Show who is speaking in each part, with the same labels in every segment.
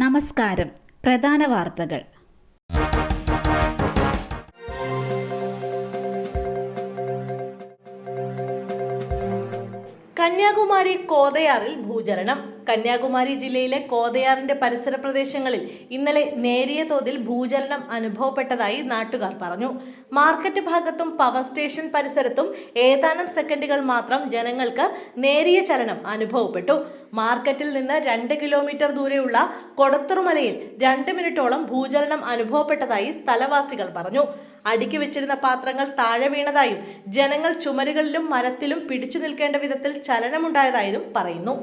Speaker 1: നമസ്കാരം. പ്രധാന വാർത്തകൾ.
Speaker 2: കന്യാകുമാരി കോതയാറിൽ ഭൂചലനം. കന്യാകുമാരി ജില്ലയിലെ കോതയാറിന്റെ പരിസര പ്രദേശങ്ങളിൽ ഇന്നലെ നേരിയ തോതിൽ ഭൂചലനം അനുഭവപ്പെട്ടതായി നാട്ടുകാർ പറഞ്ഞു. മാർക്കറ്റ് ഭാഗത്തും പവർ സ്റ്റേഷൻ പരിസരത്തും ഏതാനും സെക്കൻഡുകൾ മാത്രം ജനങ്ങൾക്ക് നേരിയ ചലനം അനുഭവപ്പെട്ടു. മാർക്കറ്റിൽ നിന്ന് 2 കിലോമീറ്റർ ദൂരെയുള്ള കൊടത്തുറുമലയിൽ 2 മിനിറ്റോളം ഭൂചലനം അനുഭവപ്പെട്ടതായി സ്ഥലവാസികൾ പറഞ്ഞു. അടുക്കി വെച്ചിരുന്ന പാത്രങ്ങൾ താഴെ വീണതായും ജനങ്ങൾ ചുമരുകളിലും മരത്തിലും പിടിച്ചു നിൽക്കേണ്ട വിധത്തിൽ ചലനമുണ്ടായതായും പറയുന്നു.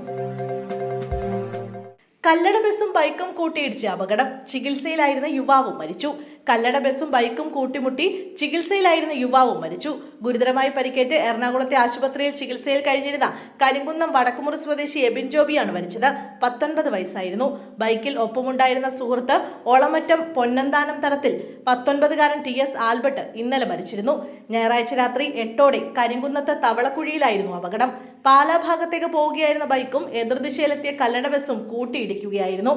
Speaker 2: കല്ലട ബസും ബൈക്കും കൂട്ടിയിടിച്ച് അപകടം. ചികിത്സയിലായിരുന്ന യുവാവും മരിച്ചു. കല്ലട ബസും ബൈക്കും കൂട്ടിമുട്ടി ചികിത്സയിലായിരുന്ന യുവാവും മരിച്ചു. ഗുരുതരമായി പരിക്കേറ്റ് എറണാകുളത്തെ ആശുപത്രിയിൽ ചികിത്സയിൽ കഴിഞ്ഞിരുന്ന കരിങ്കുന്നം വടക്കുമുറി സ്വദേശി എബിൻ ജോബിയാണ് മരിച്ചത്. 19 വയസ്സായിരുന്നു. ബൈക്കിൽ ഒപ്പമുണ്ടായിരുന്ന സുഹൃത്ത് ഒളമറ്റം പൊന്നന്താനം തടത്തിൽ 19-കാരൻ TS ആൽബർട്ട് ഇന്നലെ മരിച്ചിരുന്നു. ഞായറാഴ്ച രാത്രി 8ഓടെ കരിങ്കുന്നത്ത് തവളക്കുഴിയിലായിരുന്നു അപകടം. പാലാ ഭാഗത്തേക്ക് പോവുകയായിരുന്ന ബൈക്കും എതിർദിശയിലെത്തിയ കല്ലട ബസും കൂട്ടിയിടിക്കുകയായിരുന്നു.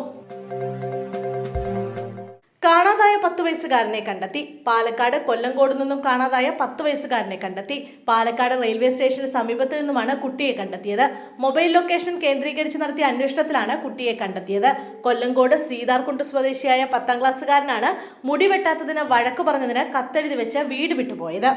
Speaker 2: കാണാതായ 10 വയസ്സുകാരനെ കണ്ടെത്തി. പാലക്കാട് കൊല്ലങ്കോട് നിന്നും കാണാതായ 10 വയസ്സുകാരനെ കണ്ടെത്തി. പാലക്കാട് റെയിൽവേ സ്റ്റേഷന് സമീപത്ത് നിന്നുമാണ് കുട്ടിയെ കണ്ടെത്തിയത്. മൊബൈൽ ലൊക്കേഷൻ കേന്ദ്രീകരിച്ച് നടത്തിയ അന്വേഷണത്തിലാണ് കുട്ടിയെ കണ്ടെത്തിയത്. കൊല്ലങ്കോട് സീതാർകുണ്ട് സ്വദേശിയായ 10ാം ക്ലാസ്സുകാരനാണ് മുടി വെട്ടാത്തതിന് വഴക്ക് പറഞ്ഞതിന് കത്തെഴുതി വെച്ച് വീട് വിട്ടുപോയത്.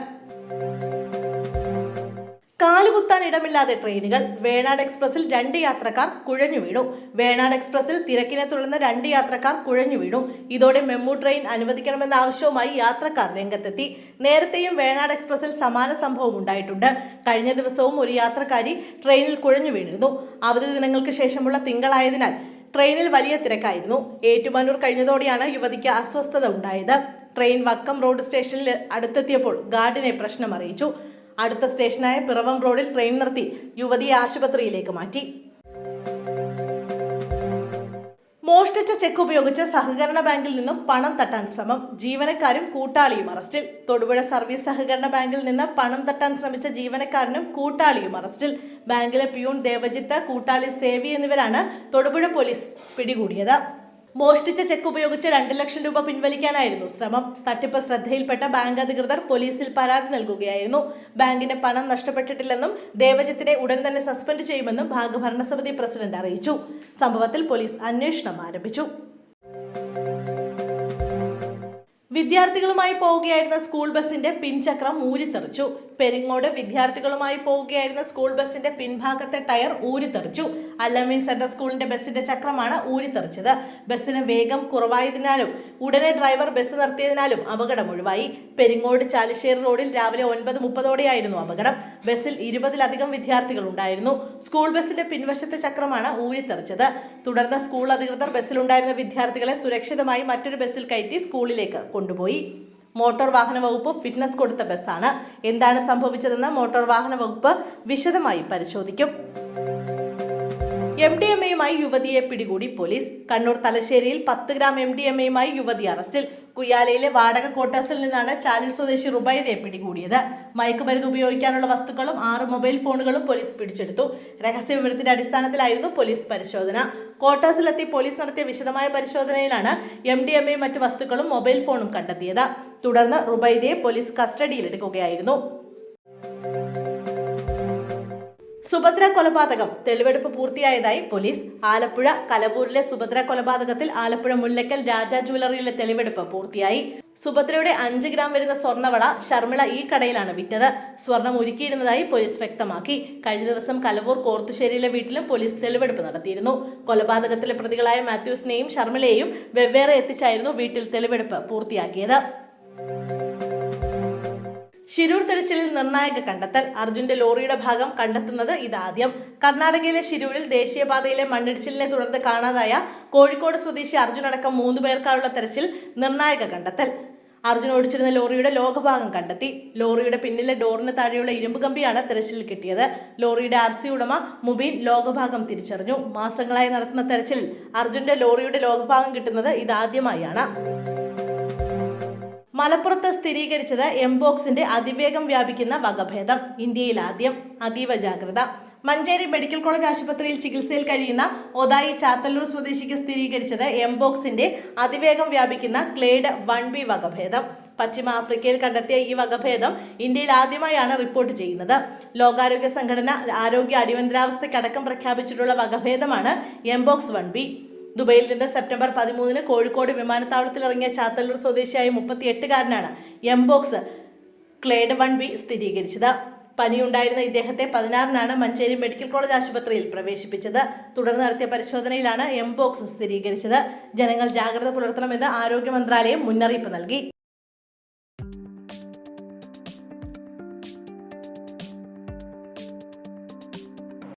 Speaker 2: കാലുകുത്താൻ ഇടമില്ലാതെ ട്രെയിനുകൾ. വേണാട് എക്സ്പ്രസിൽ 2 യാത്രക്കാർ കുഴഞ്ഞു വീണു. വേണാട് എക്സ്പ്രസിൽ തിരക്കിനെ തുടർന്ന് 2 യാത്രക്കാർ കുഴഞ്ഞു വീണു. ഇതോടെ മെമു ട്രെയിൻ അനുവദിക്കണമെന്ന ആവശ്യവുമായി യാത്രക്കാർ രംഗത്തെത്തി. നേരത്തെയും വേണാട് എക്സ്പ്രസിൽ സമാന സംഭവം ഉണ്ടായിട്ടുണ്ട്. കഴിഞ്ഞ ദിവസവും ഒരു യാത്രക്കാരി ട്രെയിനിൽ കുഴഞ്ഞു വീണിരുന്നു. അവധി ദിനങ്ങൾക്ക് ശേഷമുള്ള തിങ്കളായതിനാൽ ട്രെയിനിൽ വലിയ തിരക്കായിരുന്നു. ഏറ്റുമാനൂർ കഴിഞ്ഞതോടെയാണ് യുവതിക്ക് അസ്വസ്ഥത ഉണ്ടായത്. ട്രെയിൻ വക്കം റോഡ് സ്റ്റേഷനിൽ അടുത്തെത്തിയപ്പോൾ ഗാർഡിനെ പ്രശ്നം അറിയിച്ചു. അടുത്ത സ്റ്റേഷനായ പിറവം റോഡിൽ ട്രെയിൻ നിർത്തി യുവതിയെ ആശുപത്രിയിലേക്ക് മാറ്റി. മോഷ്ടിച്ച ചെക്ക് ഉപയോഗിച്ച് സഹകരണ ബാങ്കിൽ നിന്നും പണം തട്ടാൻ ശ്രമം. ജീവനക്കാരും കൂട്ടാളിയും അറസ്റ്റിൽ. തൊടുപുഴ സർവീസ് സഹകരണ ബാങ്കിൽ നിന്ന് പണം തട്ടാൻ ശ്രമിച്ച ജീവനക്കാരനും കൂട്ടാളിയും അറസ്റ്റിൽ. ബാങ്കിലെ പ്യൂൺ ദേവജിത്ത്, കൂട്ടാളി സേവി എന്നിവരാണ് തൊടുപുഴ പോലീസ് പിടികൂടിയത്. മോഷ്ടിച്ച ചെക്ക് ഉപയോഗിച്ച് 2 ലക്ഷം രൂപ പിൻവലിക്കാനായിരുന്നു ശ്രമം. തട്ടിപ്പ് ശ്രദ്ധയിൽപ്പെട്ട ബാങ്ക് അധികൃതർ പോലീസിൽ പരാതി നൽകുകയായിരുന്നു. ബാങ്കിന് പണം നഷ്ടപ്പെട്ടിട്ടില്ലെന്നും ദേവജിത്തിനെ ഉടൻ തന്നെ സസ്പെൻഡ് ചെയ്യുമെന്നും ബാങ്ക് ഭരണസമിതി പ്രസിഡന്റ് അറിയിച്ചു. സംഭവത്തിൽ പോലീസ് അന്വേഷണം ആരംഭിച്ചു. വിദ്യാർത്ഥികളുമായി പോവുകയായിരുന്ന സ്കൂൾ ബസിന്റെ പിൻചക്രം ഊരിത്തെറിച്ചു. പെരിങ്ങോട് വിദ്യാർത്ഥികളുമായി പോവുകയായിരുന്ന സ്കൂൾ ബസിന്റെ പിൻഭാഗത്തെ ടയർ ഊരിത്തെറിച്ചു. അല്ലമീൻ സെൻട്രൽ സ്കൂളിന്റെ ബസിന്റെ ചക്രമാണ് ഊരിത്തെറിച്ചത്. ബസിന് വേഗം കുറവായതിനാലും ഉടനെ ഡ്രൈവർ ബസ് നിർത്തിയതിനാലും അപകടം ഒഴിവായി. പെരിങ്ങോട് ചാലിശ്ശേരി റോഡിൽ രാവിലെ 9:30ഓടെയായിരുന്നു അപകടം. ബസിൽ 20-ലധികം വിദ്യാർത്ഥികൾ ഉണ്ടായിരുന്നു. സ്കൂൾ ബസിന്റെ പിൻവശത്തെ ചക്രമാണ് ഊരിത്തെറിച്ചത്. തുടർന്ന് സ്കൂൾ അധികൃതർ ബസ്സിലുണ്ടായിരുന്ന വിദ്യാർത്ഥികളെ സുരക്ഷിതമായി മറ്റൊരു ബസ്സിൽ കയറ്റി സ്കൂളിലേക്ക് കൊണ്ടുപോയി. മോട്ടോർ വാഹന വകുപ്പ് ഫിറ്റ്നസ് കൊടുത്ത ബസ്സാണ്. എന്താണ് സംഭവിച്ചതെന്ന് മോട്ടോർ വാഹന വകുപ്പ് വിശദമായി പരിശോധിക്കും. MDMA-യുമായി യുവതിയെ പിടികൂടി പോലീസ്. കണ്ണൂർ തലശ്ശേരിയിൽ 10 ഗ്രാം MDMA-യുമായി യുവതി അറസ്റ്റിൽ. കുയാലയിലെ വാടക ക്വാർട്ടേഴ്സിൽ നിന്നാണ് ചാലിൽ സ്വദേശി റുബൈദയെ പിടികൂടിയത്. മയക്കുമരുന്ന് ഉപയോഗിക്കാനുള്ള വസ്തുക്കളും 6 മൊബൈൽ ഫോണുകളും പോലീസ് പിടിച്ചെടുത്തു. രഹസ്യ വിവരത്തിന്റെ അടിസ്ഥാനത്തിലായിരുന്നു പോലീസ് പരിശോധന. ക്വാർട്ടേഴ്സിലെത്തി പോലീസ് നടത്തിയ വിശദമായ പരിശോധനയിലാണ് MDMA-യും മറ്റു വസ്തുക്കളും മൊബൈൽ ഫോണും കണ്ടെത്തിയത്. തുടർന്ന് റുബൈദയെ പോലീസ് കസ്റ്റഡിയിലെടുക്കുകയായിരുന്നു. സുഭദ്ര കൊലപാതകം തെളിവെടുപ്പ് പൂർത്തിയായതായി പോലീസ്. ആലപ്പുഴ കലവൂരിലെ സുഭദ്ര കൊലപാതകത്തിൽ ആലപ്പുഴ മുല്ലക്കൽ രാജ ജ്വല്ലറിയിലെ തെളിവെടുപ്പ് പൂർത്തിയായി. സുഭദ്രയുടെ 5 ഗ്രാം വരുന്ന സ്വർണ്ണവള ഷർമിള ഈ കടയിലാണ് വിറ്റത്. സ്വർണം ഉരുക്കിയിരുന്നതായി പോലീസ് വ്യക്തമാക്കി. കഴിഞ്ഞ ദിവസം കലവൂർ കോർത്തുശ്ശേരിയിലെ വീട്ടിലും പോലീസ് തെളിവെടുപ്പ് നടത്തിയിരുന്നു. കൊലപാതകത്തിലെ പ്രതികളായ മാത്യൂസിനെയും ഷർമിളയെയും വെവ്വേറെ എത്തിച്ചായിരുന്നു വീട്ടിൽ തെളിവെടുപ്പ് പൂർത്തിയാക്കിയത്. ശിരൂർ തെരച്ചിലിൽ നിർണായക കണ്ടെത്തൽ. അർജുന്റെ ലോറിയുടെ ഭാഗം കണ്ടെത്തുന്നത് ഇതാദ്യം. കർണാടകയിലെ ശിരൂരിൽ ദേശീയപാതയിലെ മണ്ണിടിച്ചിലിനെ തുടർന്ന് കാണാതായ കോഴിക്കോട് സ്വദേശി അർജുൻ അടക്കം 3 പേർക്കായുള്ള തെരച്ചിൽ നിർണായക കണ്ടെത്തൽ. അർജുൻ ഓടിച്ചിരുന്ന ലോറിയുടെ ലോകഭാഗം കണ്ടെത്തി. ലോറിയുടെ പിന്നിലെ ഡോറിന് താഴെയുള്ള ഇരുമ്പ് കമ്പിയാണ് തെരച്ചിലിൽ കിട്ടിയത്. ലോറിയുടെ RC ഉടമ മുബീൻ ലോകഭാഗം തിരിച്ചറിഞ്ഞു. മാസങ്ങളായി നടത്തുന്ന തെരച്ചിലിൽ അർജുന്റെ ലോറിയുടെ ലോകഭാഗം കിട്ടുന്നത് ഇതാദ്യമായാണ്. മലപ്പുറത്ത് സ്ഥിരീകരിച്ചത് എംപോക്സിന്റെ അതിവേഗം വ്യാപിക്കുന്ന വകഭേദം. ഇന്ത്യയിൽ ആദ്യം. അതീവ ജാഗ്രത. മഞ്ചേരി മെഡിക്കൽ കോളേജ് ആശുപത്രിയിൽ ചികിത്സയിൽ കഴിയുന്ന ഒതായി ചാത്തല്ലൂർ സ്വദേശിക്ക് സ്ഥിരീകരിച്ചത് എംപോക്സിന്റെ അതിവേഗം വ്യാപിക്കുന്ന ക്ലേഡ് 1B വകഭേദം. പശ്ചിമ ആഫ്രിക്കയിൽ കണ്ടെത്തിയ ഈ വകഭേദം ഇന്ത്യയിൽ ആദ്യമായാണ് റിപ്പോർട്ട് ചെയ്യുന്നത്. ലോകാരോഗ്യ സംഘടന ആരോഗ്യ അടിയന്തരാവസ്ഥയ്ക്കടക്കം പ്രഖ്യാപിച്ചിട്ടുള്ള വകഭേദമാണ് എംപോക്സ് 1B. ദുബൈയിൽ നിന്ന് സെപ്റ്റംബർ 13 കോഴിക്കോട് വിമാനത്താവളത്തിൽ ഇറങ്ങിയ ചാത്തല്ലൂർ സ്വദേശിയായ 38-കാരനാണ് എംപോക്സ് ക്ലേഡ് 1B സ്ഥിരീകരിച്ചത്. പനിയുണ്ടായിരുന്ന ഇദ്ദേഹത്തെ 16-നാണ് മഞ്ചേരി മെഡിക്കൽ കോളേജ് ആശുപത്രിയിൽ പ്രവേശിപ്പിച്ചത്. തുടർന്ന് നടത്തിയ പരിശോധനയിലാണ് എംപോക്സ് സ്ഥിരീകരിച്ചത്. ജനങ്ങൾ ജാഗ്രത പുലർത്തണമെന്ന് ആരോഗ്യ മന്ത്രാലയം മുന്നറിയിപ്പ് നൽകി.